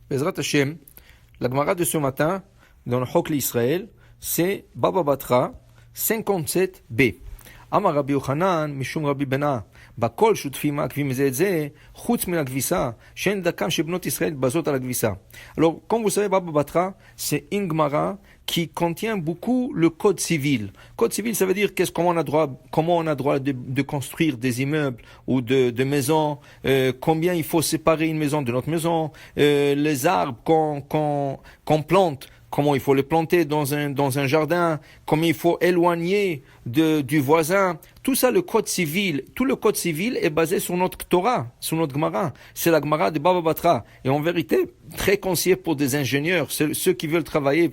Bezrat Hashem, la Gemara de ce matin, dans le Chok l'Israël, c'est Baba Batra 57b. Amar Rabbi Yochanan, Mishum Rabbi Bena, Bakol Shutfim Akvim Zeze, Chutz Min Akvisa, Shen Dakam Shebnot Israël Bazot al Akvisa. Alors, comme vous savez, Baba Batra, c'est une Gemara qui contient beaucoup le code civil. Code civil, ça veut dire comment on a droit de construire des immeubles ou de maisons, combien il faut séparer une maison de notre maison, les arbres qu'on plante, comment il faut les planter dans un jardin, comment il faut éloigner du voisin. Tout ça, le code civil, tout le code civil est basé sur notre Torah, sur notre Gemara. C'est la Gemara de Baba Batra. Et en vérité, très conseillé pour des ingénieurs, ceux qui veulent travailler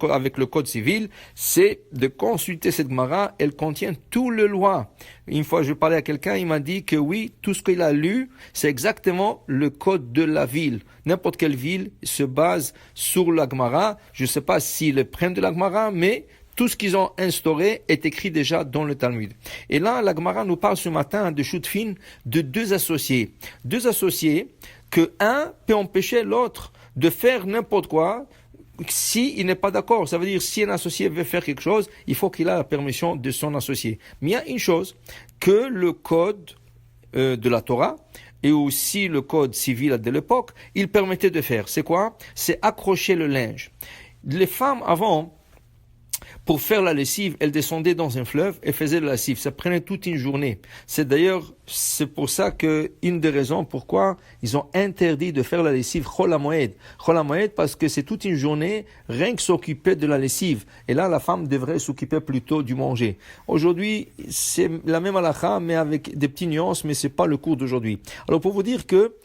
avec le code civil, c'est de consulter cette Gemara. Elle contient tout le loi. Une fois, je parlais à quelqu'un, il m'a dit que oui, tout ce qu'il a lu, c'est exactement le code de la ville. N'importe quelle ville se base sur la Gemara. Je ne sais pas s'ils le prennent de la Gemara, mais tout ce qu'ils ont instauré est écrit déjà dans le Talmud. Et là, la Gemara nous parle ce matin de Shutfin, de deux associés. Deux associés que un peut empêcher l'autre de faire n'importe quoi s'il n'est pas d'accord. Ça veut dire, si un associé veut faire quelque chose, il faut qu'il ait la permission de son associé. Mais il y a une chose que le code de la Torah et aussi le code civil de l'époque, il permettait de faire. C'est quoi? C'est accrocher le linge. Les femmes avant, pour faire la lessive, elles descendaient dans un fleuve et faisaient la lessive. Ça prenait toute une journée. C'est pour ça que une des raisons pourquoi ils ont interdit de faire la lessive Chol HaMoed. Chol HaMoed parce que c'est toute une journée rien que s'occuper de la lessive. Et là, la femme devrait s'occuper plutôt du manger. Aujourd'hui, c'est la même halakha, mais avec des petites nuances, mais c'est pas le cours d'aujourd'hui. Alors, pour vous dire que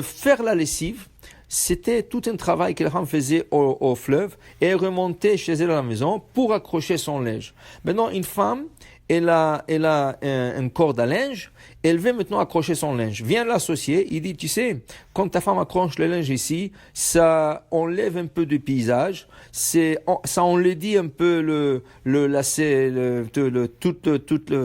faire la lessive, c'était tout un travail que la femme faisait au fleuve et elle remontait chez elle à la maison pour accrocher son linge. Maintenant, une femme, elle a une corde à linge, elle veut maintenant accrocher son linge. Vient l'associé, il dit, tu sais, quand ta femme accroche le linge ici, ça enlève un peu du paysage, ça enlaidit un peu tout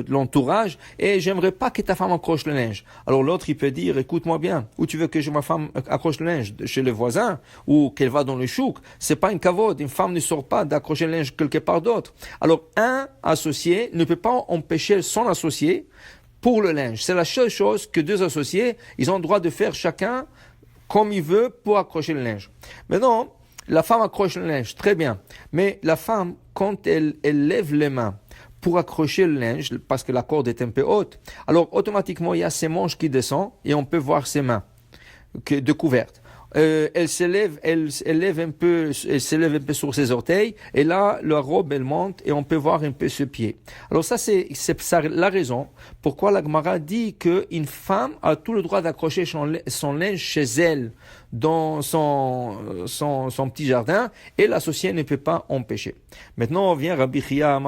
l'entourage, et j'aimerais pas que ta femme accroche le linge. Alors l'autre, il peut dire, écoute-moi bien, où tu veux que ma femme accroche le linge? Chez le voisin, ou qu'elle va dans le chouk? C'est pas une cavode, une femme ne sort pas d'accrocher le linge quelque part d'autre. Alors un associé ne peut pas empêcher son associé pour le linge. C'est la seule chose que deux associés, ils ont le droit de faire chacun comme il veut pour accrocher le linge. Maintenant, la femme accroche le linge, très bien. Mais la femme, quand elle lève les mains pour accrocher le linge, parce que la corde est un peu haute, alors automatiquement, il y a ses manches qui descendent et on peut voir ses mains découvertes. Elle s'élève un peu sur ses orteils, et là, la robe, elle monte, et on peut voir un peu ce pied. Alors ça, c'est la raison pourquoi la Gemara dit qu'une femme a tout le droit d'accrocher son linge chez elle, dans son petit jardin, et l'associé ne peut pas empêcher. Maintenant, vient Rabbi Chia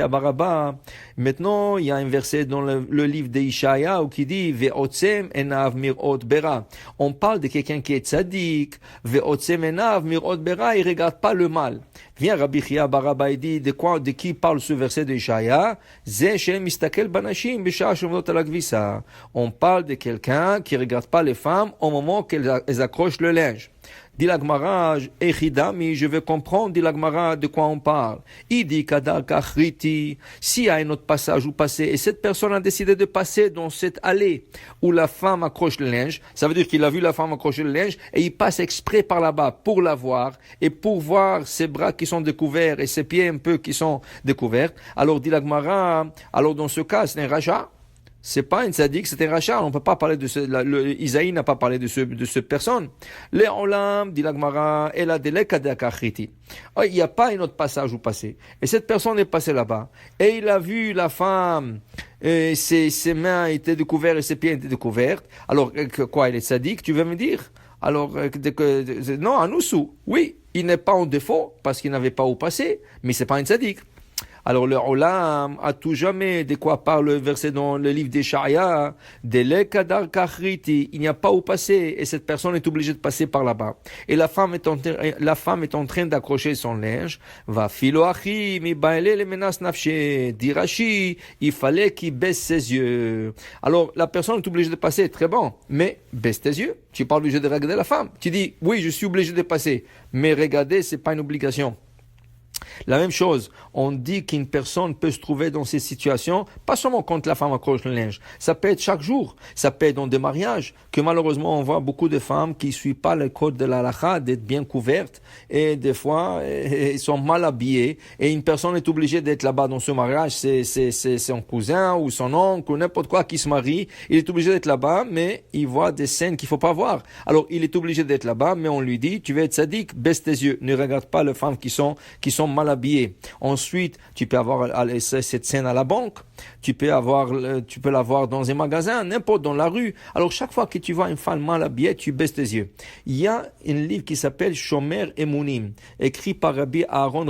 Baraba. Maintenant, il y a un verset dans le livre d'Ishaïa qui dit, Ve'otzem enav mirot bera. On parle de quelqu'un qui est tzaddik, Ve'otzem enav mirot bera, il regarde pas le mal. Vient Rabbi Chia Baraba et dit, de qui parle ce verset d'Ishaïa? Ze shem mistakel banashim b'shah shomdot al hakvisa. On parle de quelqu'un qui regarde pas les femmes au moment qu'elles accrochent le linge. Dit la Gemara, Echidami, je veux comprendre, dit la Gemara, de quoi on parle. Il dit Kadal Kachriti, s'il y a un autre passage où passer, et cette personne a décidé de passer dans cette allée où la femme accroche le linge, ça veut dire qu'il a vu la femme accrocher le linge, et il passe exprès par là-bas pour la voir, et pour voir ses bras qui sont découverts, et ses pieds un peu qui sont découverts. Alors dit la Gemara, alors dans ce cas, c'est un rachat. C'est pas un tzaddik, c'est un rachat. On ne peut pas parler de Isaïe n'a pas parlé de cette personne. Les olam, dit la Gemara, elle a des lekadakachriti. Il n'y a pas un autre passage où passer. Et cette personne est passée là-bas. Et il a vu la femme, ses mains étaient découvertes et ses pieds étaient découverts. Alors, quoi, elle est tzaddik, tu veux me dire? Alors, non, un oussou. Oui, il n'est pas en défaut parce qu'il n'avait pas où passer, mais c'est pas un tzaddik. Alors le Olam a tout jamais de quoi parle le verset dans le livre d'Échaïa, Delekadar Kachriti, il n'y a pas où passer et cette personne est obligée de passer par là-bas. Et la femme est en train d'accrocher son linge, va filoachi mi baile le menas nafshe, dit Rashi, il fallait qu'il baisse ses yeux. Alors la personne est obligée de passer, très bon, mais baisse tes yeux. Tu n'es pas obligé de regarder la femme. Tu dis, oui, je suis obligé de passer, mais regarder, c'est pas une obligation. La même chose, on dit qu'une personne peut se trouver dans ces situations, pas seulement quand la femme accroche le linge, ça peut être chaque jour, ça peut être dans des mariages, que malheureusement on voit beaucoup de femmes qui ne suivent pas le code de la halakha, d'être bien couvertes, et des fois, ils sont mal habillés, et une personne est obligée d'être là-bas dans ce mariage, c'est son cousin ou son oncle ou n'importe quoi qui se marie, il est obligé d'être là-bas, mais il voit des scènes qu'il ne faut pas voir. Alors il est obligé d'être là-bas, mais on lui dit, tu veux être sadique, baisse tes yeux, ne regarde pas les femmes qui sont mal habillées. Ensuite, tu peux avoir cette scène à la banque, tu peux la voir dans un magasin, n'importe dans la rue. Alors chaque fois que tu vois une femme mal habillée, tu baisses tes yeux. Il y a un livre qui s'appelle Shomer Emunim, écrit par Rabbi Aaron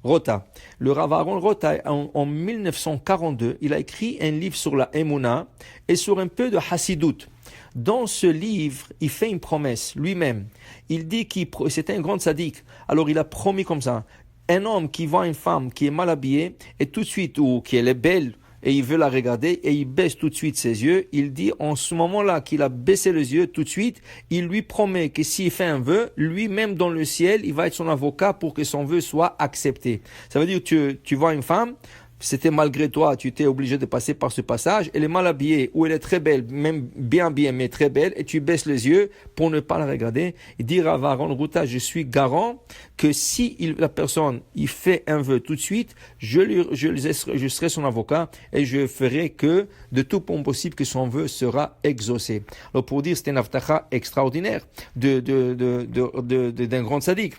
Rota. Le Rav Aaron Rota, en 1942, il a écrit un livre sur la Emuna et sur un peu de Hassidut. Dans ce livre, il fait une promesse lui-même. Il dit c'était un grand sadique. Alors il a promis comme ça. Un homme qui voit une femme qui est mal habillée et tout de suite, ou qui est belle et il veut la regarder et il baisse tout de suite ses yeux, il dit en ce moment-là qu'il a baissé les yeux tout de suite, il lui promet que s'il fait un vœu, lui-même dans le ciel, il va être son avocat pour que son vœu soit accepté. Ça veut dire que tu vois une femme, c'était malgré toi, tu étais obligé de passer par ce passage, elle est mal habillée, ou elle est très belle, même bien habillée, mais très belle, et tu baisses les yeux pour ne pas la regarder, et dire à Aaron Ruta, je suis garant que si la personne, il fait un vœu tout de suite, je serai son avocat, et je ferai que, de tout possible, que son vœu sera exaucé. Alors pour dire, c'était une avtacha extraordinaire d'un grand sadique.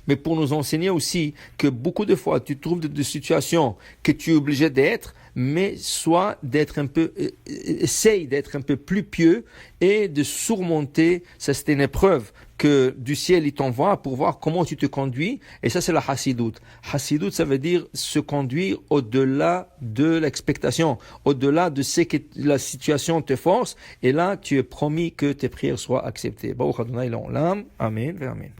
Mais pour nous enseigner aussi que beaucoup de fois tu trouves des situations que tu es obligé d'être, mais essaye d'être un peu plus pieux et de surmonter, ça c'est une épreuve que du ciel il t'envoie pour voir comment tu te conduis, et ça c'est la Hassidut. Hassidut, ça veut dire se conduire au-delà de l'expectation, au-delà de ce que la situation te force, et là tu es promis que tes prières soient acceptées. Baruch Adonai l'Olam, Amen, Amen.